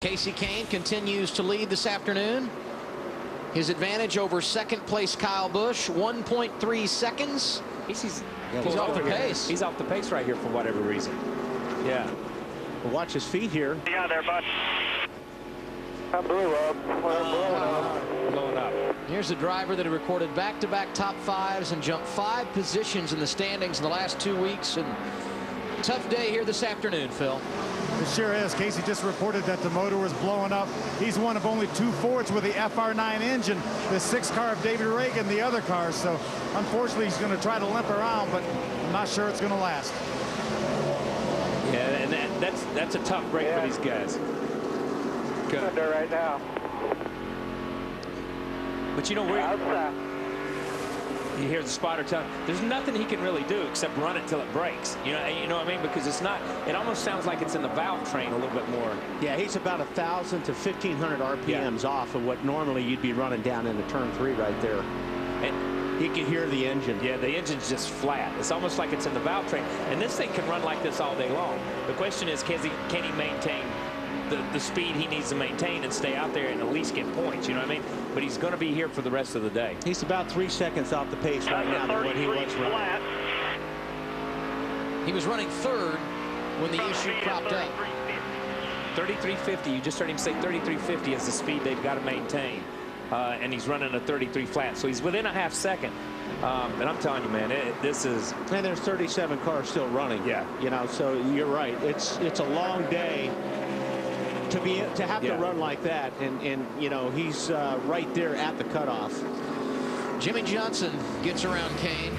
Kasey Kahne continues to lead this afternoon. His advantage over second place Kyle Busch, 1.3 seconds. He's off the pace. He's off the pace right here for whatever reason. Yeah. Well, watch his feet here. Yeah, there, bud. I blew up. Blowing up. Here's a driver that had recorded back-to-back top fives and jumped 5 positions in the standings in the last 2 weeks. And tough day here this afternoon, Phil. It sure is. Kasey just reported that the motor was blowing up. He's one of only 2 Fords with the FR9 engine. The 6 car of David Reagan, the other cars. So unfortunately, he's going to try to limp around, but I'm not sure it's going to last. Yeah, and that's a tough break for these guys. Good there right now. But you know you hear the spotter tell him there's nothing he can really do except run it till it breaks. You know what I mean? Because it's not. It almost sounds like it's in the valve train a little bit more. Yeah, he's about 1,000 to 1,500 RPMs off of what normally you'd be running down into turn 3 right there. And you can hear the engine. Yeah, the engine's just flat. It's almost like it's in the valve train. And this thing can run like this all day long. The question is, can he maintain the speed he needs to maintain and stay out there and at least get points, you know what I mean? But he's going to be here for the rest of the day. He's about 3 seconds off the pace right now than what he was running. He was running third when the issue cropped up. 33.50. You just heard him say 33.50 is the speed they've got to maintain. And he's running a 33 flat. So he's within a half second. And I'm telling you, man, this is... And there's 37 cars still running. Yeah. You know, so you're right. It's a long day to have to run like that, and you know, he's right there at the cutoff. Jimmy Johnson gets around Kahne.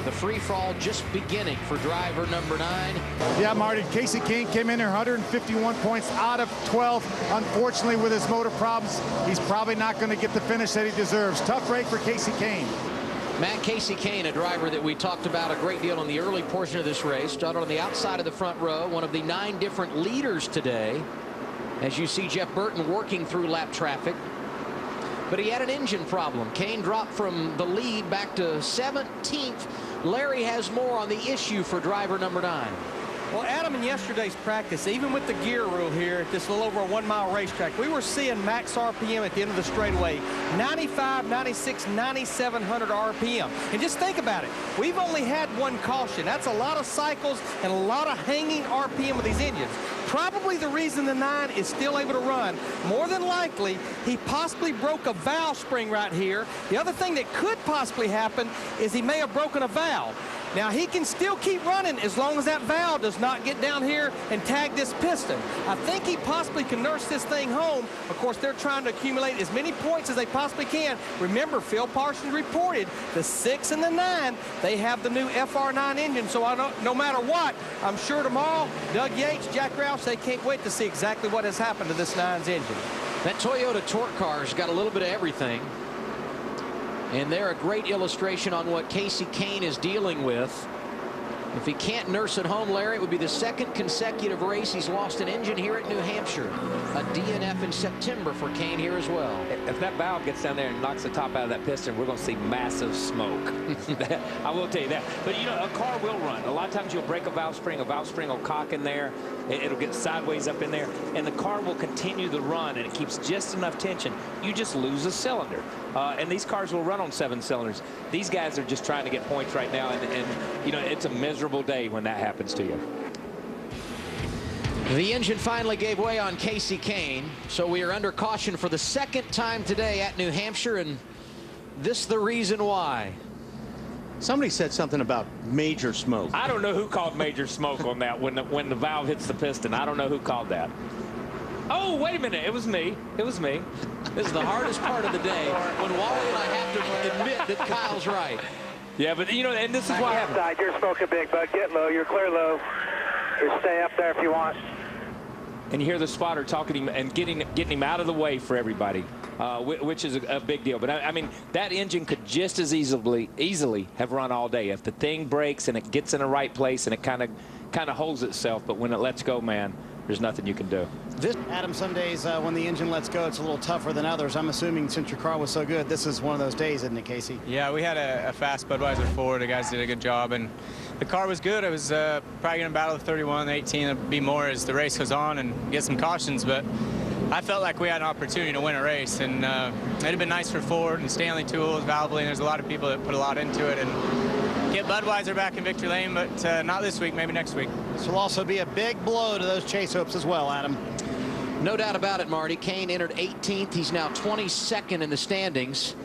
The free fall just beginning for driver number 9. Yeah, Marty, Kasey Kahne came in there 151 points out of 12. Unfortunately, with his motor problems, he's probably not going to get the finish that he deserves. Tough break for Kasey Kahne. Matt Kasey Kahne, a driver that we talked about a great deal in the early portion of this race, started on the outside of the front row, one of the 9 different leaders today. As you see Jeff Burton working through lap traffic. But he had an engine problem. Kahne dropped from the lead back to 17th. Larry has more on the issue for driver number 9. Well, Adam, in yesterday's practice, even with the gear rule here at this little over a 1-mile racetrack, we were seeing max RPM at the end of the straightaway, 95, 96, 9,700 RPM. And just think about it. We've only had 1 caution. That's a lot of cycles and a lot of hanging RPM with these engines. Probably the reason the 9 is still able to run. More than likely, he possibly broke a valve spring right here. The other thing that could possibly happen is he may have broken a valve. Now, he can still keep running as long as that valve does not get down here and tag this piston. I think he possibly can nurse this thing home. Of course, they're trying to accumulate as many points as they possibly can. Remember, Phil Parsons reported the 6 and the 9, they have the new FR9 engine. So no matter what, I'm sure tomorrow, Doug Yates, Jack Roush, they can't wait to see exactly what has happened to this 9's engine. That Toyota Torque car's got a little bit of everything. And they're a great illustration on what Kasey Kahne is dealing with. If he can't nurse it home, Larry, it would be the 2nd consecutive race he's lost an engine here at New Hampshire. A DNF in September for Kahne here as well. If that valve gets down there and knocks the top out of that piston, we're going to see massive smoke. I will tell you that. But, you know, a car will run. A lot of times you'll break a valve spring will cock in there. It'll get sideways up in there, and the car will continue the run, and it keeps just enough tension. You just lose a cylinder. And these cars will run on 7 cylinders. These guys are just trying to get points right now, and you know, it's a miserable day when that happens to you. The engine finally gave way on Kasey Kahne, so we are under caution for the 2nd time today at New Hampshire, and this the reason why. Somebody said something about major smoke. I don't know who called major smoke on that when the valve hits the piston. I don't know who called that. Oh, wait a minute. It was me. It was me. This is the hardest part of the day when Wally and I have to admit that Kyle's right. Yeah, but, you know, and this is what happened. You're smoking big, bud. Get low. You're clear low. Just stay up there if you want. And you hear the spotter talking to him and getting him out of the way for everybody, which is a big deal. But I mean, that engine could just as easily have run all day if the thing breaks and it gets in the right place and it kind of holds itself. But when it lets go, man, there's nothing you can do. Adam, some days when the engine lets go, it's a little tougher than others. I'm assuming since your car was so good, this is one of those days, isn't it, Kasey? Yeah, we had a fast Budweiser Ford. The guys did a good job, and the car was good. I was probably going to battle the 31, 18. It'll be more as the race goes on and get some cautions, but I felt like we had an opportunity to win a race, and it'd have been nice for Ford and Stanley Tools, Valvoline. There's a lot of people that put a lot into it, and get Budweiser back in victory lane, but not this week, maybe next week. This will also be a big blow to those chase hopes as well, Adam. No doubt about it, Marty. Kahne entered 18th. He's now 22nd in the standings.